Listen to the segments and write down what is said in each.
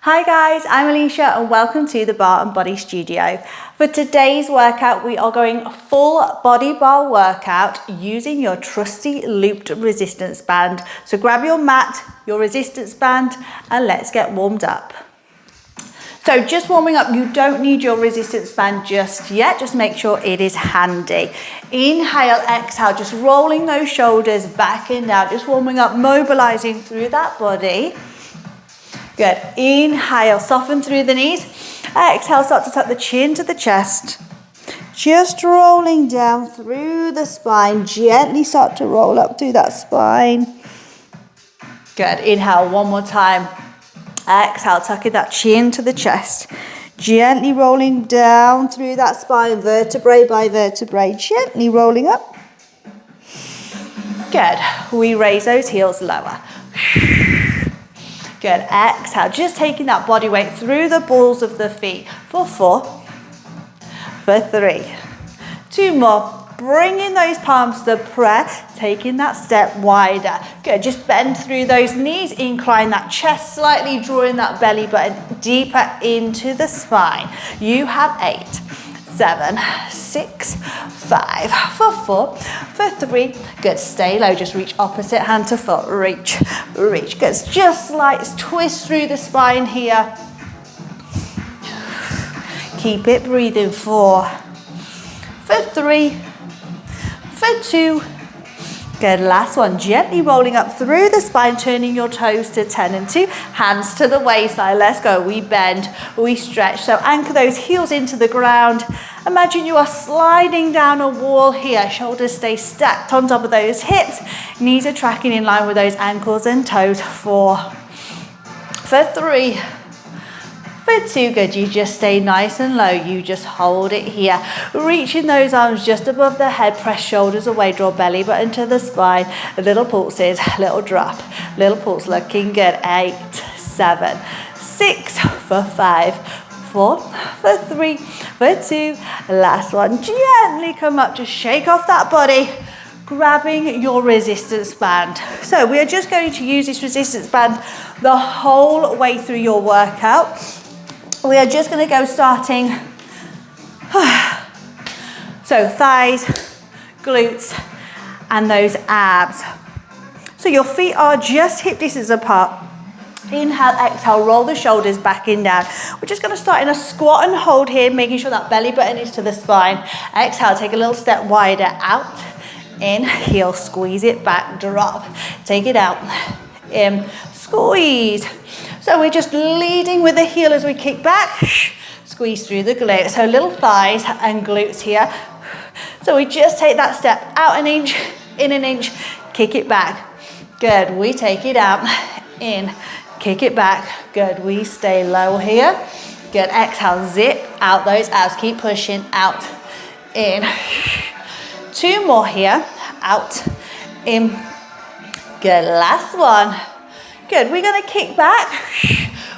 Hi guys, I'm Alicia and welcome to the Barre and Body studio. For today's workout, we are going full body bar workout using your trusty looped resistance band. So grab your mat, your resistance band, and let's get warmed up. So just warming up, you don't need your resistance band just yet. Just make sure it is handy. Inhale, exhale, just rolling those shoulders back and down, just warming up, mobilizing through that body. Good. Inhale, soften through the knees. Exhale, start to tuck the chin to the chest. Just rolling down through the spine. Gently start to roll up through that spine. Good. Inhale, one more time. Exhale, tucking that chin to the chest. Gently rolling down through that spine, vertebrae by vertebrae. Gently rolling up. Good. We raise those heels lower. Good, exhale, just taking that body weight through the balls of the feet for 4, for 3, 2 more, bringing those palms to prayer, taking that step wider. Good, just bend through those knees, incline that chest slightly, drawing that belly button deeper into the spine. You have 8, 7, 6, 5, for 4, for 3, good, stay low, just reach opposite hand to foot, reach, reach, good, just slight twist through the spine here, keep it breathing, 4, for 3, for 2, good, last one, gently rolling up through the spine, turning your toes to 10 and 2, hands to the waistline, let's go, we bend, we stretch, so anchor those heels into the ground. Imagine you are sliding down a wall here, shoulders stay stacked on top of those hips, knees are tracking in line with those ankles and toes, 4, for 3, for 2, good, you just stay nice and low, you just hold it here, reaching those arms just above the head, press shoulders away, draw belly button to the spine, little pulses, little drop, little pulse, looking good, 8, 7, 6, for 5, 4, for 3, for 2, last one, gently come up, just shake off that body, grabbing your resistance band. So we are just going to use this resistance band the whole way through your workout. We are just going to go starting, so thighs, glutes, and those abs. So your feet are just hip distance apart. Inhale, exhale, roll the shoulders back and down. We're just going to start in a squat and hold here, making sure that belly button is to the spine. Exhale, take a little step wider, out, in, heel, squeeze it back, drop, take it out, in, squeeze. So we're just leading with the heel as we kick back, squeeze through the glutes. So little thighs and glutes here. So we just take that step out an inch, in an inch, kick it back. Good, we take it out, in, kick it back. Good, we stay low here. Good, exhale, zip out those abs. Keep pushing, out, in. 2 more here, out, in. Good, last one. Good, we're gonna kick back.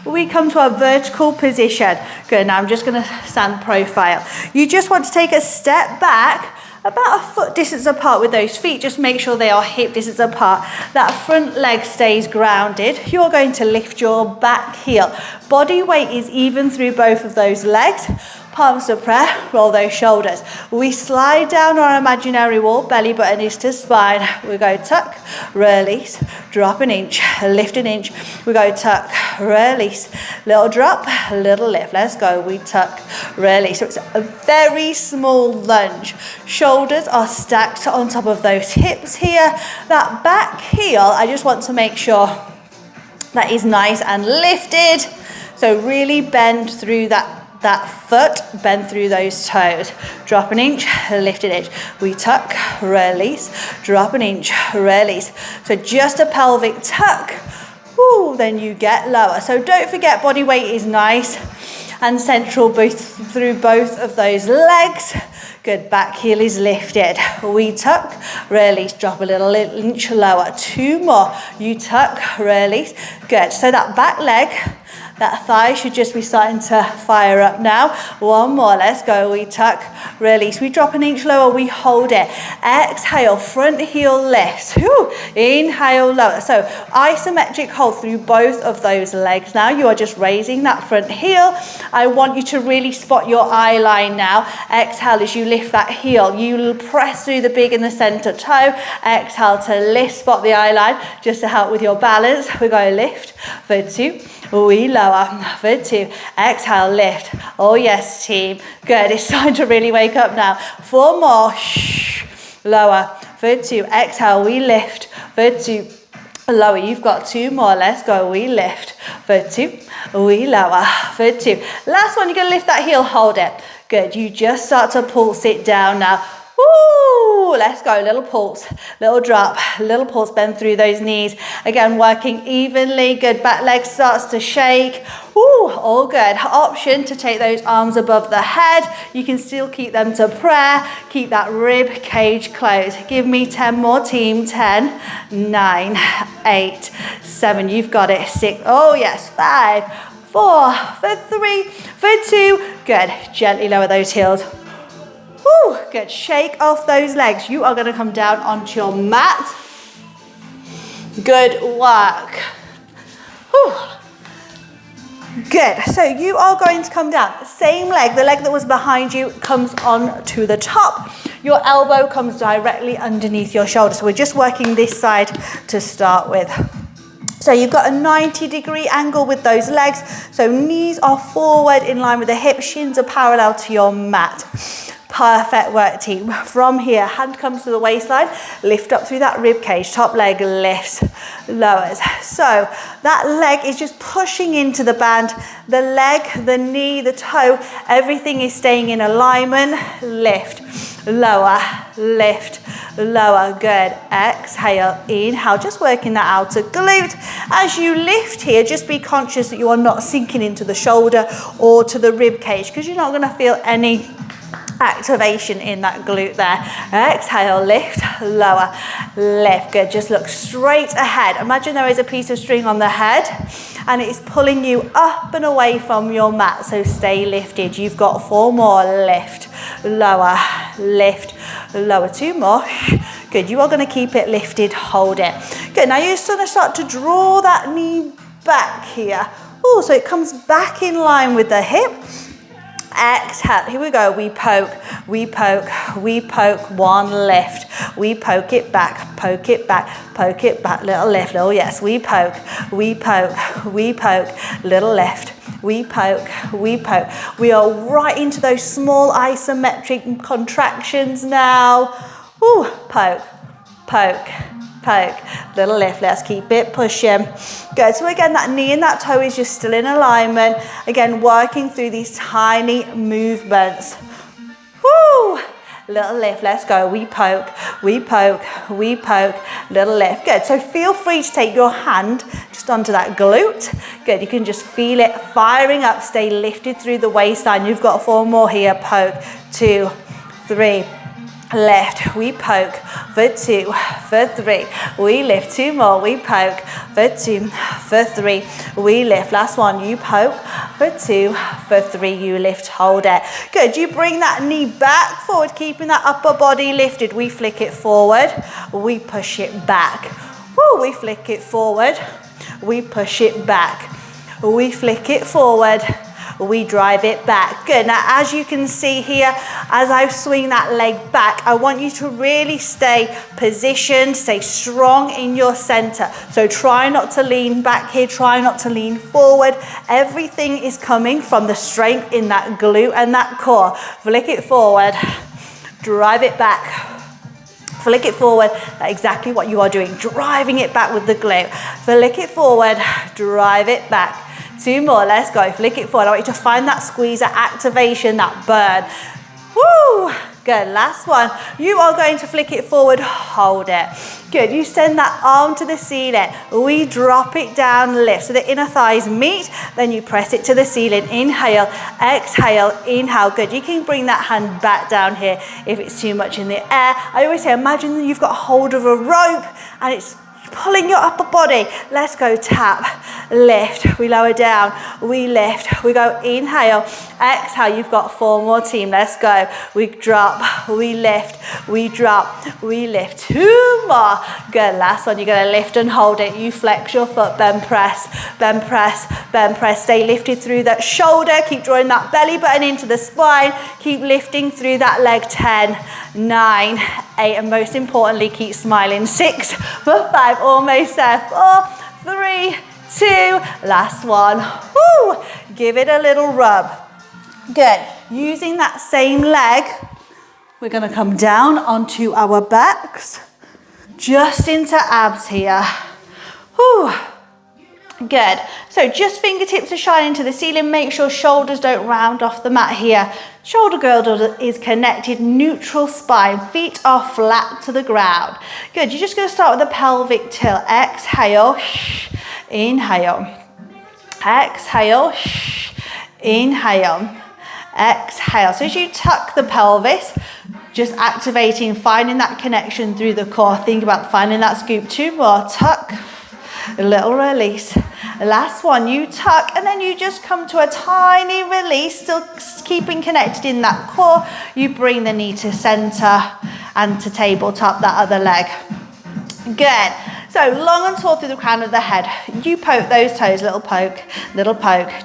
We come to our vertical position. Good, now I'm just gonna stand profile. You just want to take a step back, about a foot distance apart with those feet. Just make sure they are hip distance apart. That front leg stays grounded. You're going to lift your back heel. Body weight is even through both of those legs. Palms to prayer, roll those shoulders. We slide down our imaginary wall, belly button is to spine. We go tuck, release, drop an inch, lift an inch. We go tuck, release, little drop, little lift. Let's go, we tuck, release. So it's a very small lunge. Shoulders are stacked on top of those hips here. That back heel, I just want to make sure that is nice and lifted. So really bend through that foot, bend through those toes. Drop an inch, lift an inch. We tuck, release, drop an inch, release. So just a pelvic tuck. Ooh, then you get lower. So don't forget, body weight is nice and central both through both of those legs. Good, back heel is lifted. We tuck, release, drop a little inch lower. 2 more. You tuck, release. Good. So that back leg, That thigh should just be starting to fire up now. One more, let's go. We tuck, release. We drop an inch lower, we hold it. Exhale, front heel lifts. Whew. Inhale, lower. So isometric hold through both of those legs. Now you are just raising that front heel. I want you to really spot your eye line now. Exhale as you lift that heel. You press through the big and the center toe. Exhale to lift, spot the eye line, just to help with your balance. We go lift for 2. We lower for 2. Exhale, lift. Oh yes, team. Good. It's time to really wake up now. 4 more. Lower for 2. Exhale, we lift for 2. Lower. You've got 2 more. Let's go. We lift for 2. We lower for 2. Last one. You're going to lift that heel. Hold it. Good. You just start to pulse it down now. Woo! Let's go. Little pulse, little drop, little pulse. Bend through those knees. Again, working evenly. Good. Back leg starts to shake. Woo! All good. Option to take those arms above the head. You can still keep them to prayer. Keep that rib cage closed. Give me 10 more, team. 10, 9, 8, 7. You've got it. 6. Oh yes. 5, 4, for 3, for 2. Good. Gently lower those heels. Woo, good. Shake off those legs. You are going to come down onto your mat. Good work. Woo. Good. So you are going to come down. Same leg, the leg that was behind you comes on to the top. Your elbow comes directly underneath your shoulder. So we're just working this side to start with. So you've got a 90-degree angle with those legs. So knees are forward in line with the hips. Shins are parallel to your mat. Perfect work, team. From here, hand comes to the waistline, lift up through that rib cage, top leg lifts, lowers. So that leg is just pushing into the band. The leg, the knee, the toe, everything is staying in alignment. Lift, lower, lift, lower. Good. Exhale, inhale, just working that outer glute. As you lift here, just be conscious that you are not sinking into the shoulder or to the rib cage, because you're not going to feel any activation in that glute there. Exhale, lift, lower, lift. Good. Just look straight ahead. Imagine there is a piece of string on the head and it is pulling you up and away from your mat. So stay lifted. You've got 4 more. Lift, lower, lift, lower. 2 more. Good. You are going to keep it lifted. Hold it. Good. Now you're just going to start to draw that knee back here. Oh, so it comes back in line with the hip. Exhale, here we go. We poke, we poke, we poke. 1 lift. We poke it back, poke it back, poke it back. Little lift. Oh yes, we poke, we poke, we poke. Little lift. We poke, we poke. We are right into those small isometric contractions now. Woo, poke, poke, poke. Little lift. Let's keep it pushing. Good. So again, that knee and that toe is just still in alignment. Again, working through these tiny movements. Woo! Little lift. Let's go. We poke, we poke, we poke. Little lift. Good. So feel free to take your hand just onto that glute. Good. You can just feel it firing up. Stay lifted through the waistline. You've got 4 more here. Poke. 2, 3. Lift, we poke for 2, for 3, we lift. 2 more, we poke for 2, for 3, we lift. Last one, you poke for 2, for 3, you lift. Hold it. Good. You bring that knee back forward, keeping that upper body lifted. We flick it forward, we push it back. Woo, we flick it forward, we push it back. We flick it forward, we drive it back. Good. Now, as you can see here, as I swing that leg back, I want you to really stay positioned, stay strong in your center. So try not to lean back here, try not to lean forward. Everything is coming from the strength in that glute and that core. Flick it forward, drive it back. Flick it forward. That's exactly what you are doing, driving it back with the glute. Flick it forward, drive it back. 2 more, let's go. Flick it forward. I want you to find that squeeze, that activation, that burn. Woo! Good. Last one. You are going to flick it forward, hold it. Good. You send that arm to the ceiling. We drop it down, lift. So the inner thighs meet, then you press it to the ceiling. Inhale, exhale, inhale. Good. You can bring that hand back down here if it's too much in the air. I always say, imagine that you've got hold of a rope and it's pulling your upper body. Let's go, tap, lift, we lower down, we lift, we go inhale, exhale, you've got 4 more, team, let's go. We drop, we lift, we drop, we lift, 2 more. Good, last one, you're gonna lift and hold it. You flex your foot, bend, press, bend, press, bend, press. Stay lifted through that shoulder, keep drawing that belly button into the spine, keep lifting through that leg. 10, 9, 8, and most importantly, keep smiling. 6, 5, almost there. 4, 3, 2, last one. Woo! Give it a little rub. Good. Using that same leg, we're gonna come down onto our backs, just into abs here. Woo! Good. So just fingertips are shining to the ceiling. Make sure shoulders don't round off the mat here. Shoulder girdle is connected, neutral spine, feet are flat to the ground. Good, you're just gonna start with a pelvic tilt. Exhale, inhale. Exhale, inhale. Exhale. So as you tuck the pelvis, just activating, finding that connection through the core. Think about finding that scoop. 2 more, tuck, a little release. Last one, you tuck, and then you just come to a tiny release, still keeping connected in that core. You bring the knee to center and to tabletop that other leg. Good. So long and tall through the crown of the head. You poke those toes, little poke,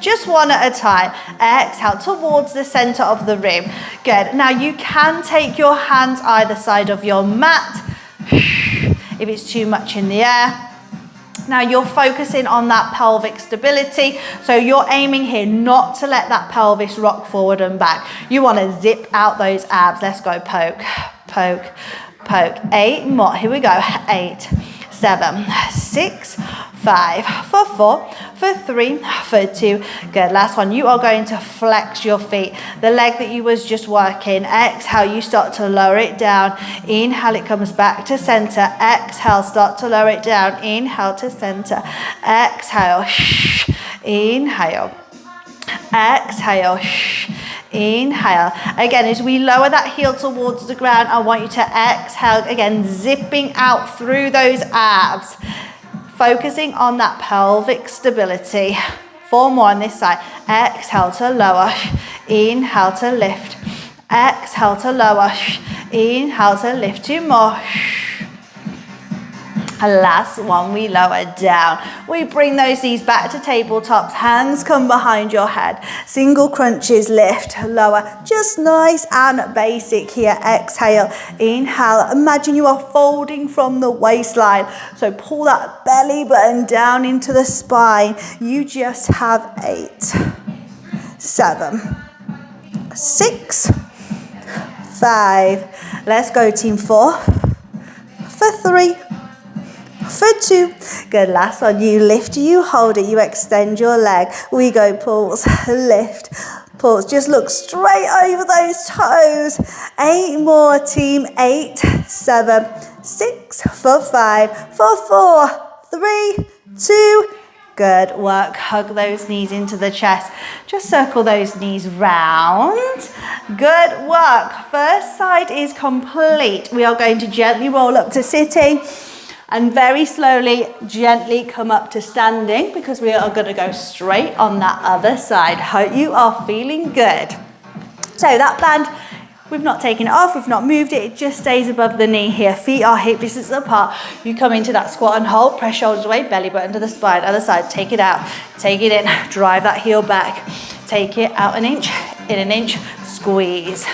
just one at a time. Exhale towards the center of the room. Good. Now you can take your hands either side of your mat if it's too much in the air. Now you're focusing on that pelvic stability, so you're aiming here not to let that pelvis rock forward and back. You want to zip out those abs. Let's go, poke, poke, poke. 8 more, here we go. 8, 7, 6, 5, for 4, for 3, for 2. Good, last one. You are going to flex your feet. The leg that you was just working. Exhale, you start to lower it down. Inhale, it comes back to center. Exhale, start to lower it down. Inhale to center. Exhale, inhale. Exhale, inhale. Again, as we lower that heel towards the ground, I want you to exhale, again, zipping out through those abs. Focusing on that pelvic stability. 4 more on this side. Exhale to lower. Inhale to lift. Exhale to lower. Inhale to lift. 2 more. Last one, we lower down. We bring those knees back to tabletops. Hands come behind your head. Single crunches, lift, lower. Just nice and basic here. Exhale, inhale. Imagine you are folding from the waistline. So pull that belly button down into the spine. You just have 8, 7, 6, 5. Let's go, team. 4, for 3, for 2. Good, last one. You lift, you hold it, you extend your leg. We go, pulse, lift, pulse. Just look straight over those toes. 8 more, team. 8, 7, 6, for 5, for 4, 3, 2. Good work. Hug those knees into the chest. Just circle those knees round. Good work. First side is complete. We are going to gently roll up to sitting. And very slowly, gently come up to standing, because we are going to go straight on that other side. Hope you are feeling good. So that band, we've not taken it off, we've not moved it, it just stays above the knee here. Feet are hip distance apart. You come into that squat and hold, press shoulders away, belly button to the spine. Other side, take it out, take it in, drive that heel back. Take it out an inch, in an inch, squeeze.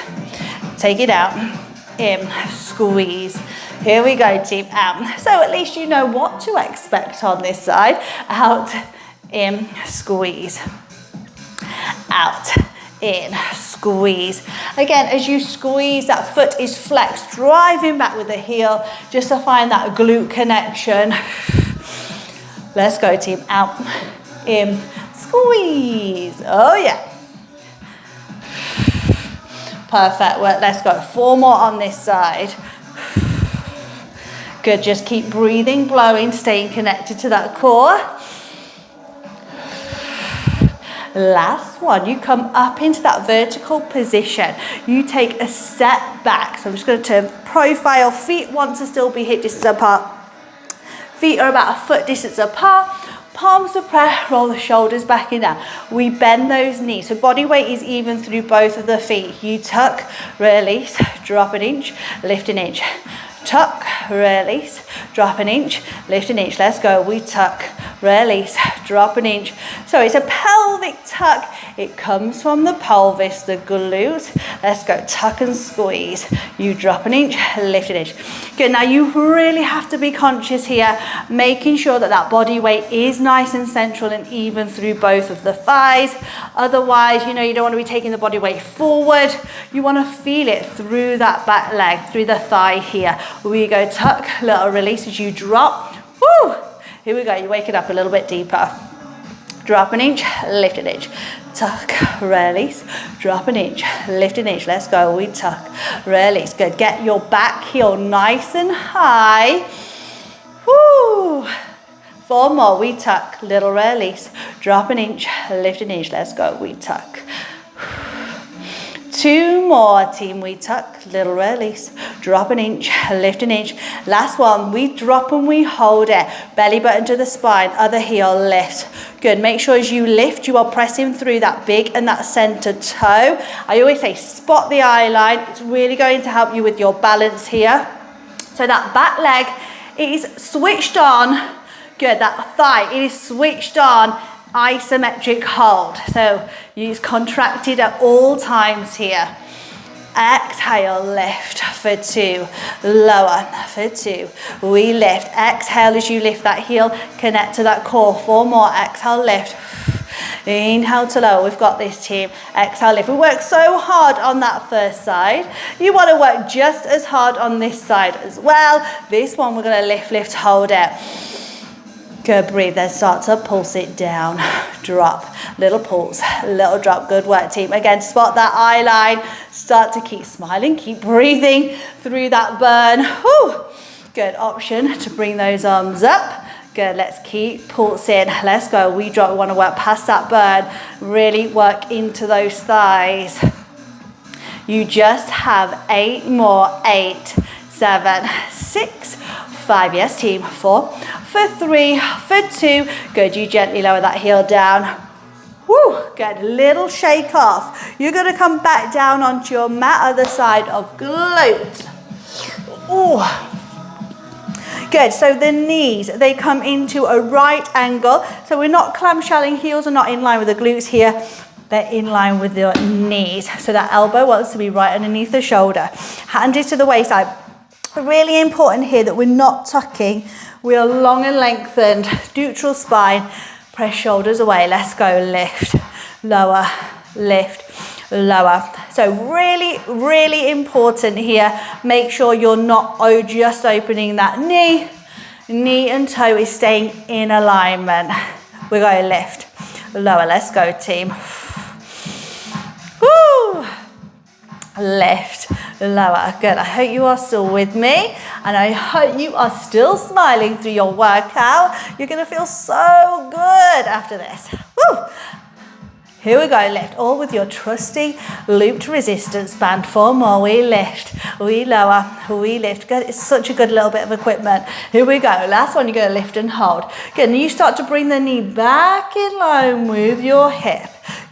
Take it out, in, squeeze. Here we go, team. Out. So at least you know what to expect on this side. Out, in, squeeze. Out, in, squeeze. Again, as you squeeze, that foot is flexed, driving back with the heel, just to find that glute connection. Let's go, team. Out, in, squeeze. Oh, yeah. Perfect work. Let's go. 4 more on this side. Good, just keep breathing, blowing, staying connected to that core. Last one, you come up into that vertical position. You take a step back. So I'm just going to turn profile, feet want to still be hip distance apart. Feet are about a foot distance apart. Palms to prayer, roll the shoulders back and down. We bend those knees. So body weight is even through both of the feet. You tuck, release, drop an inch, lift an inch. Tuck, release, drop an inch, lift an inch. Let's go. We tuck, release, drop an inch. So it's a pelvic tuck. It comes from the pelvis, the glutes. Let's go. Tuck and squeeze. You drop an inch, lift an inch. Good. Now you really have to be conscious here, making sure that that body weight is nice and central and even through both of the thighs. Otherwise, you don't want to be taking the body weight forward. You want to feel it through that back leg, through the thigh here. We go tuck, little release as you drop. Woo! Here we go. You wake it up a little bit deeper. Drop an inch, lift an inch. Tuck, release, drop an inch, lift an inch. Let's go. We tuck, release. Good. Get your back heel nice and high. Woo! 4 more. We tuck, little release, drop an inch, lift an inch. Let's go. We tuck. 2 more, team. We tuck, little release, drop an inch, lift an inch. Last one. We drop and we hold it. Belly button to the spine, other heel lift. Good. Make sure as you lift, you are pressing through that big and that center toe. I always say spot the eye line. It's really going to help you with your balance here. So that back leg is switched on. Good. That thigh, it is switched on. Isometric hold. So use contracted at all times here. Exhale, lift for 2. Lower for 2. We lift. Exhale as you lift that heel. Connect to that core. 4 more. Exhale, lift. Inhale to lower. We've got this, team. Exhale, lift. We work so hard on that first side. You want to work just as hard on this side as well. This one we're going to lift, lift, hold it. Good, breathe, then start to pulse it down, drop, little pulse, little drop. Good work, team. Again, spot that eye line, start to keep smiling, keep breathing through that burn. Whew. Good option to bring those arms up. Good, let's keep pulsing. Let's go, we drop, we want to work past that burn, really work into those thighs. You just have 8 more, 8, 7, 6, 5, yes team, 4, for 3, for 2, good, you gently lower that heel down. Woo, good, little shake off. You're gonna come back down onto your mat, other side of glute. Ooh. Good, so the knees, they come into a right angle. So we're not clamshelling, heels are not in line with the glutes here. They're in line with the knees. So that elbow wants to be right underneath the shoulder. Hand is to the waistline. Really important here that we're not tucking. We are long and lengthened, neutral spine. Press shoulders away. Let's go. Lift, lower, lift, lower. So really, really important here. Make sure you're not just opening that knee. Knee and toe is staying in alignment. We're going to lift, lower. Let's go, team. Woo! Lift, lower. Good. I hope you are still with me and I hope you are still smiling through your workout. You're going to feel so good after this. Woo! Here we go. Lift, all with your trusty looped resistance band. 4 more. We lift, we lower, we lift. Good. It's such a good little bit of equipment. Here we go. Last one, you're going to lift and hold. Good. And you start to bring the knee back in line with your hip.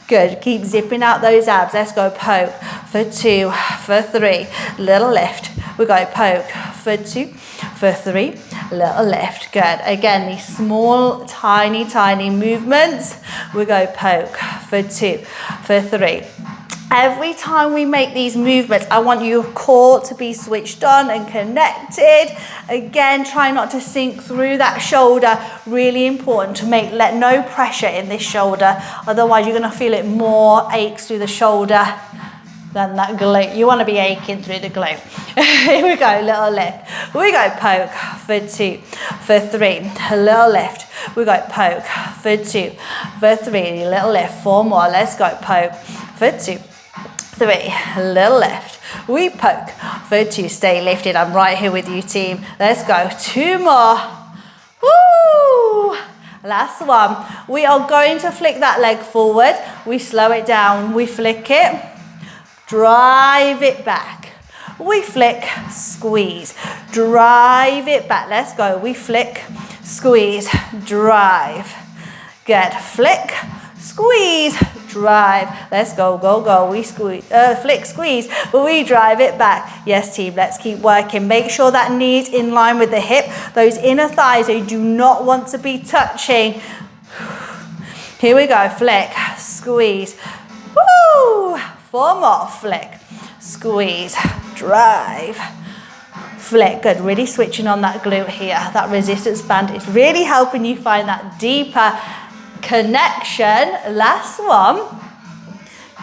Good, keep zipping out those abs. Let's go poke for 2, for 3, little lift. We go poke for 2, for 3, little lift. Good, again, these small, tiny, tiny movements. We go poke for 2, for 3. Every time we make these movements, I want your core to be switched on and connected. Again, try not to sink through that shoulder. Really important to let no pressure in this shoulder. Otherwise, you're going to feel it more aches through the shoulder than that glute. You want to be aching through the glute. Here we go, little lift. We go poke for 2, for 3, little lift. We go poke for 2, for 3, little lift. 4 more. Let's go poke for 2. 3, little lift. We poke for 2. Stay lifted. I'm right here with you, team. Let's go. 2 more. Woo! Last one. We are going to flick that leg forward. We slow it down. We flick it. Drive it back. We flick, squeeze. Drive it back. Let's go. We flick, squeeze, drive. Good, flick, squeeze, drive. Let's go, go, go. We squeeze, flick, squeeze, we drive it back. Yes, team, let's keep working. Make sure that knee's in line with the hip. Those inner thighs, they do not want to be touching. Here we go, flick, squeeze. Woo! 4 more, flick, squeeze, drive. Flick, good, really switching on that glute here. That resistance band is really helping you find that deeper connection. Last one.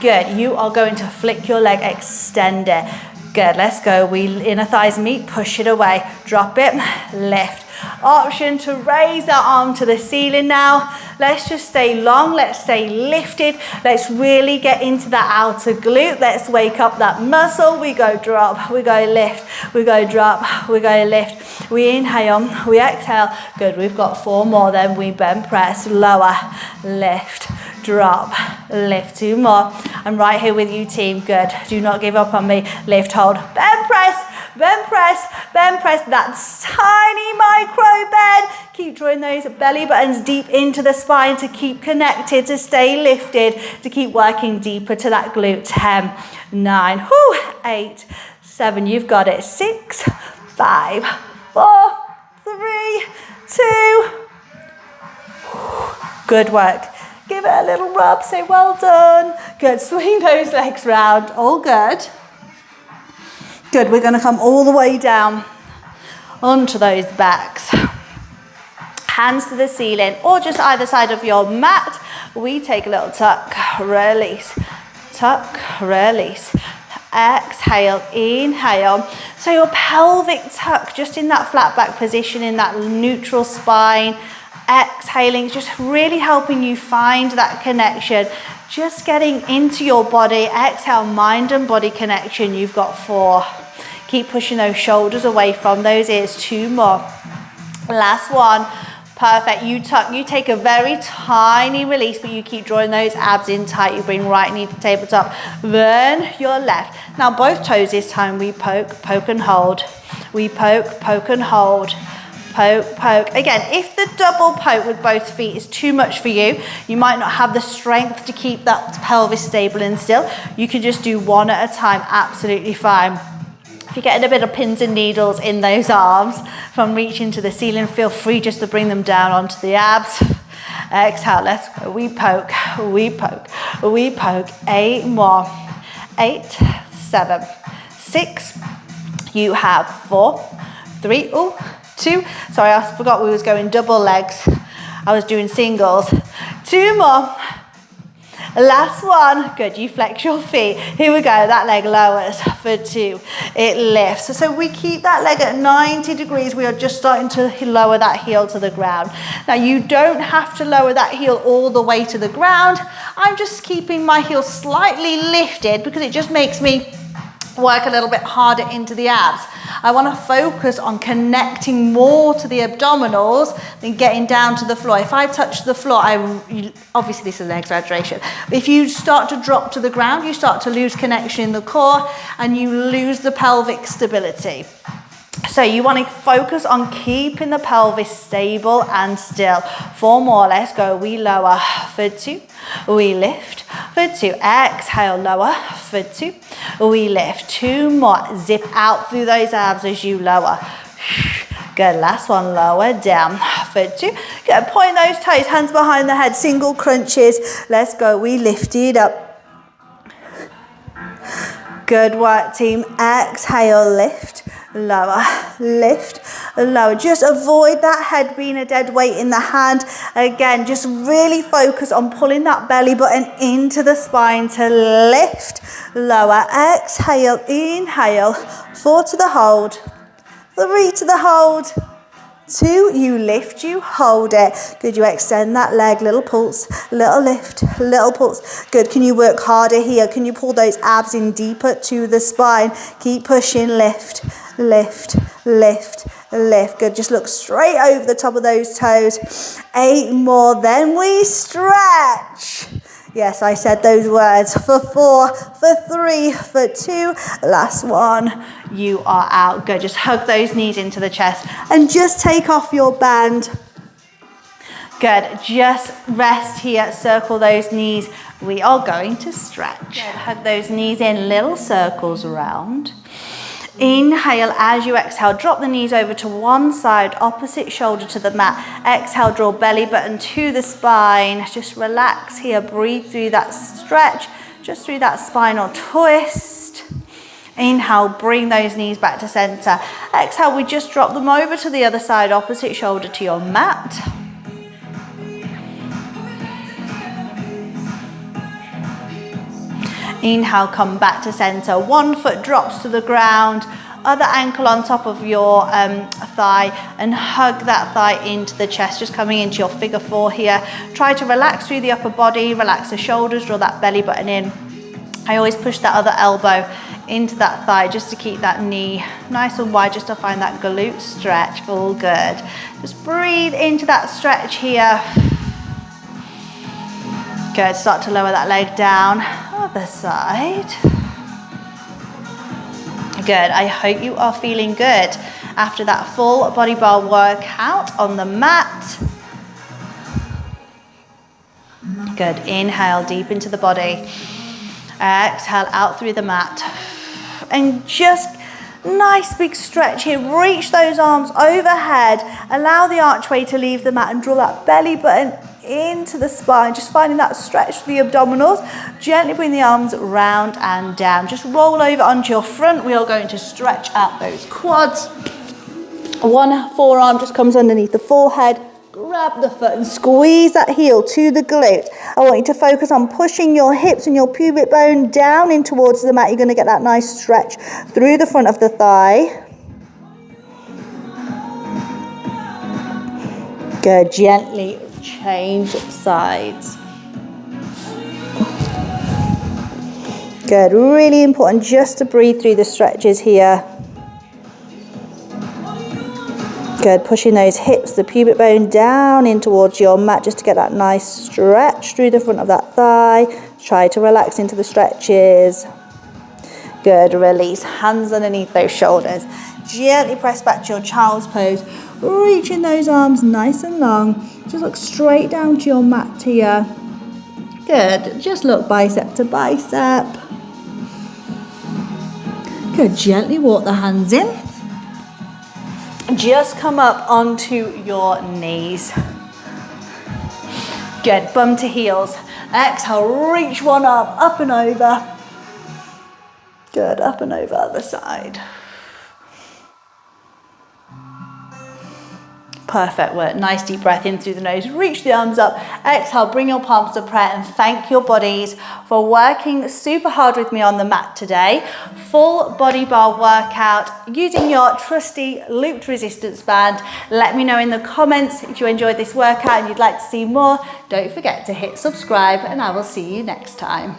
Good, you are going to flick your leg, extend it. Good, let's go. We inner thighs meet, push it away. Drop it, lift. Option to raise that arm to the ceiling now. Let's just stay long, let's stay lifted. Let's really get into that outer glute. Let's wake up that muscle. We go drop, we go lift, we go drop, we go lift. We inhale, we exhale. Good, we've got 4 more. Then we bend, press, lower, lift, drop, lift. 2 more. I'm right here with you, team. Good, do not give up on me. Lift, hold, bend, press, bend, press, bend, press. That's tiny micro bend. Keep drawing those belly buttons deep into the spine to keep connected, to stay lifted, to keep working deeper to that glute. 10, 9, 8, 7. You've got it. 6, 5, 4, 3, 2. Good work. Give it a little rub. Say well done. Good. Swing those legs round. All good. Good, we're going to come all the way down onto those backs. Hands to the ceiling or just either side of your mat. We take a little tuck, release, tuck, release. Exhale, inhale. So your pelvic tuck, just in that flat back position, in that neutral spine. Exhaling, just really helping you find that connection. Just getting into your body. Exhale, mind and body connection. You've got 4. Keep pushing those shoulders away from those ears. 2 more. Last one. Perfect. You tuck, you take a very tiny release, but you keep drawing those abs in tight. You bring right knee to tabletop. Then your left. Now both toes this time. We poke, poke and hold. We poke, poke and hold. Poke, poke. Again, if the double poke with both feet is too much for you, you might not have the strength to keep that pelvis stable and still. You can just do 1 at a time, absolutely fine. If you're getting a bit of pins and needles in those arms from reaching to the ceiling, feel free just to bring them down onto the abs. Exhale, let's go. We poke, we poke, we poke. 8 more. 8, 7, 6. You have 4, 3, 2. Sorry, I forgot we was going double legs. I was doing singles. 2 more. Last one. Good, you flex your feet. Here we go, that leg lowers for 2. It lifts. So we keep that leg at 90 degrees. We are just starting to lower that heel to the ground. Now you don't have to lower that heel all the way to the ground. I'm just keeping my heel slightly lifted because it just makes me work a little bit harder into the abs. I want to focus on connecting more to the abdominals than getting down to the floor. If I touch the floor, obviously this is an exaggeration. If you start to drop to the ground, you start to lose connection in the core and you lose the pelvic stability. So you want to focus on keeping the pelvis stable and still. 4 more, let's go. We lower for 2. We lift for 2. Exhale, lower for 2. We lift. 2 more. Zip out through those abs as you lower. Good, last one, lower down for 2. Good, point those toes, hands behind the head, single crunches. Let's go, we lift it up. Good work, team. Exhale, lift. Lower, lift, lower. Just avoid that head being a dead weight in the hand. Again, just really focus on pulling that belly button into the spine to lift, lower. Exhale, inhale. 4 to the hold. 3 to the hold. 2, you lift, you hold it. Good, you extend that leg, little pulse, little lift, little pulse. Good, can you work harder here? Can you pull those abs in deeper to the spine? Keep pushing, lift, lift, lift, lift. Good, just look straight over the top of those toes. 8 more, then we stretch. Yes, I said those words. For 4, for 3, for 2. Last one. You are out. Good. Just hug those knees into the chest and just take off your band. Good, just rest here, circle those knees. We are going to stretch. Good. Hug those knees in, little circles around. Inhale, as you exhale, drop the knees over to one side, opposite shoulder to the mat. Exhale, draw belly button to the spine. Just relax here, breathe through that stretch, just through that spinal twist. Inhale, bring those knees back to center. Exhale, we just drop them over to the other side, opposite shoulder to your mat. Inhale, come back to center. One foot drops to the ground, other ankle on top of your thigh, and hug that thigh into the chest, just coming into your figure 4 here. Try to relax through the upper body, relax the shoulders, draw that belly button in. I always push that other elbow into that thigh just to keep that knee nice and wide, just to find that glute stretch. All good. Just breathe into that stretch here. Good, start to lower that leg down. Other side. Good, I hope you are feeling good after that full body bar workout on the mat. Good, inhale deep into the body. Exhale out through the mat. And just nice big stretch here. Reach those arms overhead. Allow the archway to leave the mat and draw that belly button into the spine, just finding that stretch for the abdominals. Gently bring the arms round and down. Just roll over onto your front. We are going to stretch out those quads. One forearm just comes underneath the forehead. Grab the foot and squeeze that heel to the glute. I want you to focus on pushing your hips and your pubic bone down in towards the mat. You're going to get that nice stretch through the front of the thigh. Good, gently change sides. Good, really important just to breathe through the stretches here. Good, pushing those hips, the pubic bone down in towards your mat just to get that nice stretch through the front of that thigh. Try to relax into the stretches. Good, release, hands underneath those shoulders. Gently press back to your child's pose, reaching those arms nice and long. Just look straight down to your mat here. Good, just look bicep to bicep. Good, gently walk the hands in. Just come up onto your knees. Good, bum to heels. Exhale, reach one arm up and over. Good, up and over other side. Perfect work. Nice deep breath in through the nose. Reach the arms up. Exhale, bring your palms to prayer and thank your bodies for working super hard with me on the mat today. Full body bar workout using your trusty looped resistance band. Let me know in the comments if you enjoyed this workout and you'd like to see more. Don't forget to hit subscribe and I will see you next time.